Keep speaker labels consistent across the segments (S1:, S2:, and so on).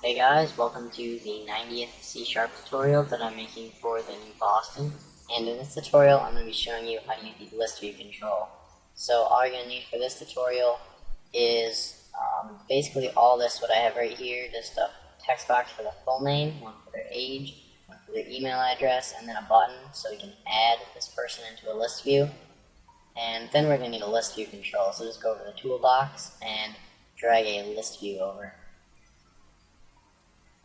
S1: Hey guys, welcome to the 90th C# tutorial that I'm making for the new Boston. And in this tutorial, I'm going to be showing you how to use the ListView Control. So all you're going to need for this tutorial is basically all this, what I have right here, just a text box for the full name, one for their age, one for their email address, and then a button so we can add this person into a list view. And then we're going to need a ListView Control, so just go over to the toolbox and drag a list view over.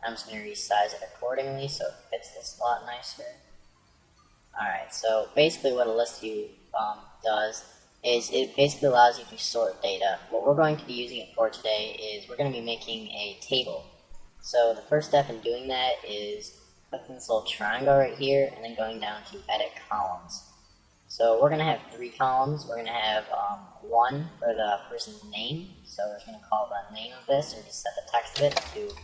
S1: I'm just going to resize it accordingly so it fits this a lot nicer. Alright, so basically what a list view does is it basically allows you to sort data. What we're going to be using it for today is we're going to be making a table. So the first step in doing that is clicking this little triangle right here and then going down to edit columns. So we're going to have 3 columns. We're going to have one for the person's name. So we're going to call the name of this, or just set the text of it to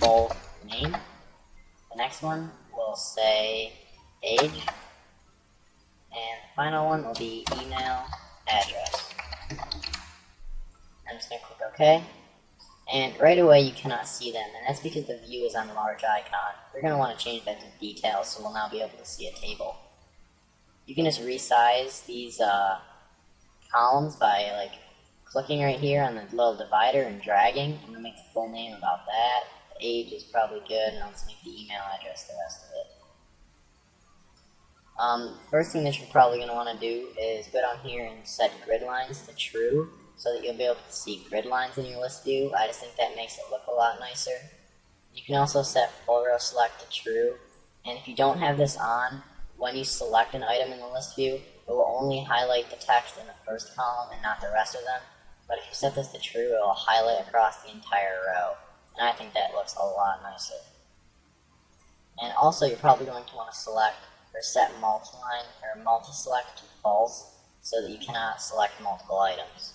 S1: full name. The next one will say age, and the final one will be email address. I'm just going to click OK, and right away you cannot see them, and that's because the view is on the large icon. We're going to want to change that to details, so we'll now be able to see a table. You can just resize these columns by clicking right here on the little divider and dragging. I'm going to make the full name about that. Age is probably good, and I'll just make the email address the rest of it. First thing that you're probably going to want to do is go down here and set grid lines to true so that you'll be able to see grid lines in your list view. I just think that makes it look a lot nicer. You can also set full row select to true, and if you don't have this on, when you select an item in the list view, it will only highlight the text in the first column and not the rest of them. But if you set this to true, it will highlight across the entire row. And I think that looks a lot nicer. And also, you're probably going to want to select or set multi-line or multi-select to false so that you cannot select multiple items.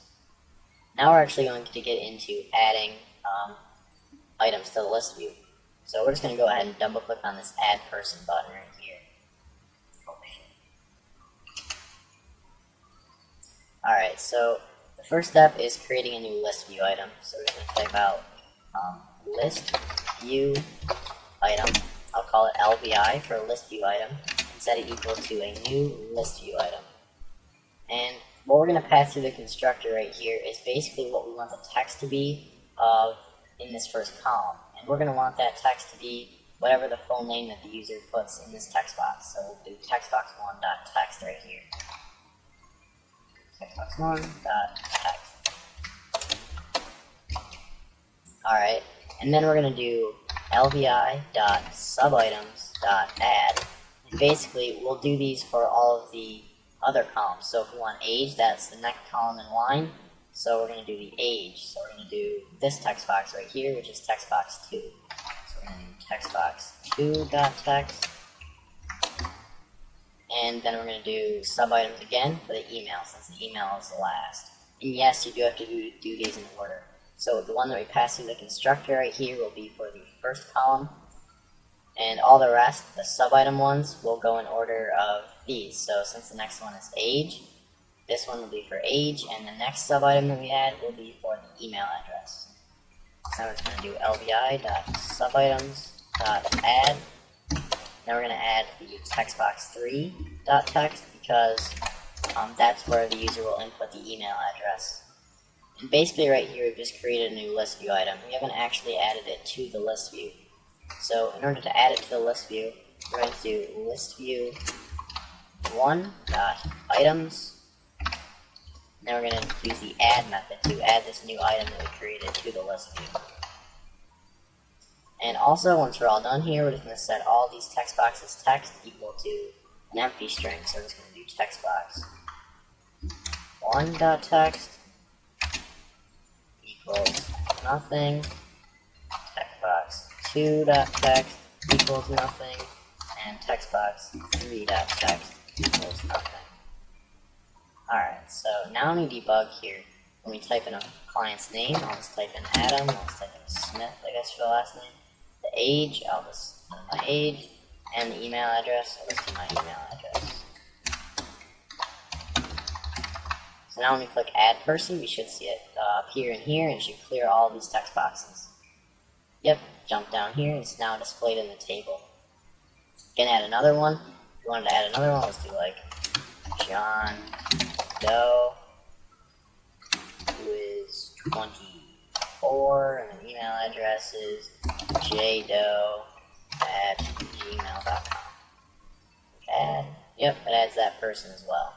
S1: Now we're actually going to get into adding items to the list view. So we're just going to go ahead and double click on this add person button right here. Alright, so the first step is creating a new list view item. So we're going to type out list view item. I'll call it LVI for list view item, and set it equal to a new list view item. And what we're going to pass through the constructor right here is basically what we want the text to be in this first column. And we're going to want that text to be whatever the full name that the user puts in this text box. So we'll do textbox1.text right here. Textbox1.text. Alright, and then we're going to do lvi.subitems.add. And basically, we'll do these for all of the other columns. So if we want age, that's the next column in line. So we're going to do the age. So we're going to do this text box right here, which is text box 2. So we're going to do textbox2.text. And then we're going to do subitems again for the email, since the email is the last. And yes, you do have to do these in order. So the one that we pass through the constructor right here will be for the first column, and all the rest, the sub-item ones, will go in order of these. So since the next one is age, this one will be for age, and the next sub-item that we add will be for the email address. So we're just going to do lvi.subitems.add. Now we're going to add the textbox3.text because that's where the user will input the email address. And basically right here we've just created a new list view item. We haven't actually added it to the list view. So in order to add it to the list view, we're going to do ListView1.items. Then we're going to use the add method to add this new item that we created to the list view. And also, once we're all done here, we're just going to set all these text boxes text equal to an empty string. So we're just going to do textbox1.text equals nothing, textbox2.text equals nothing, and textbox3.text equals nothing. Alright, so now when we debug here, when we type in a client's name, I'll just type in Adam, I'll just type in Smith, I guess, for the last name. The age, I'll just put my age, and the email address, I'll just do my email address. So now when we click add person, we should see it appear in here, and it should clear all these text boxes. Yep, jump down here, and it's now displayed in the table. You can add another one. If you wanted to add another one, let's do like John Doe, who is 24, and the email address is jdoe@gmail.com. Add. Yep, it adds that person as well.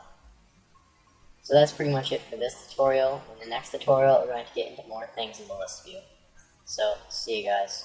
S1: So that's pretty much it for this tutorial. In the next tutorial, we're going to get into more things in the list view. So, see you guys.